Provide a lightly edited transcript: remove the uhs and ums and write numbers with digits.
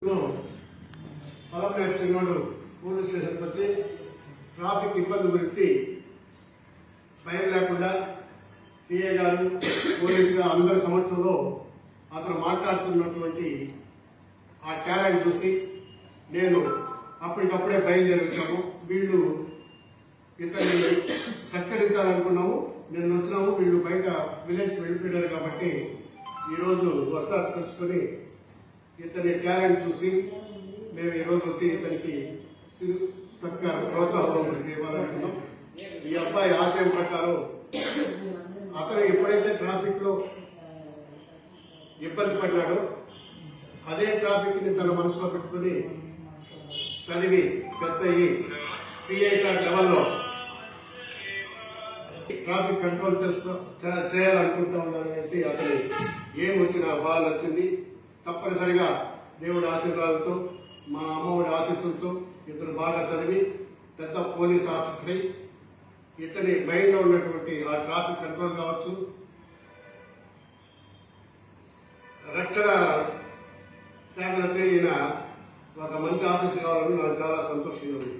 పొలం చిన్నోడు పోలీస్ స్టేషన్కి వచ్చి ట్రాఫిక్ ఇబ్బంది గురించి భయం లేకుండా సిఐ గారు పోలీసులు అందరి సమక్షంలో అతను మాట్లాడుతున్నటువంటి ఆ టాలెంట్ చూసి నేను అప్పటికప్పుడే బయలుదేరించాము. వీళ్ళు ఇతన్ని సత్కరించాలనుకున్నాము. నేను వచ్చినాము, వీళ్ళు బయట విలేజ్కి వెళ్ళిపోయారు కాబట్టి ఈరోజు వస్తారు తెచ్చుకొని ఇతని టాలెంట్ చూసి మేము ఈరోజు వచ్చి ఇతనికి సత్కారం ప్రోత్సాహం ఇవ్వాలనుకున్నాం. ఈ అబ్బాయి ఆశయం ప్రకారం అతను ఎప్పుడైతే ట్రాఫిక్ లో ఇబ్బంది పడ్డాడో అదే ట్రాఫిక్ ని తన మనసులో పెట్టుకుని చదివి పెద్ద సిఐసార్ లెవెల్లో ట్రాఫిక్ కంట్రోల్ చేయాలనుకుంటా ఉన్నాననేసి అతని ఏం వచ్చినా బాగా నచ్చింది. తప్పనిసరిగా దేవుడి ఆశీర్వాదంతో మా అమ్మఒడి ఆశీస్సులతో ఇతను బాగా చదివి పెద్ద పోలీస్ ఆఫీసర్ అయి ఇతని మైండ్లో ఉన్నటువంటి ఆ ట్రాఫిక్ కంట్రోల్ కావచ్చు, రక్షణ శాఖలో చేరిన ఒక మంచి ఆఫీసర్ కావాలని నాకు చాలా సంతోషంగా ఉంది.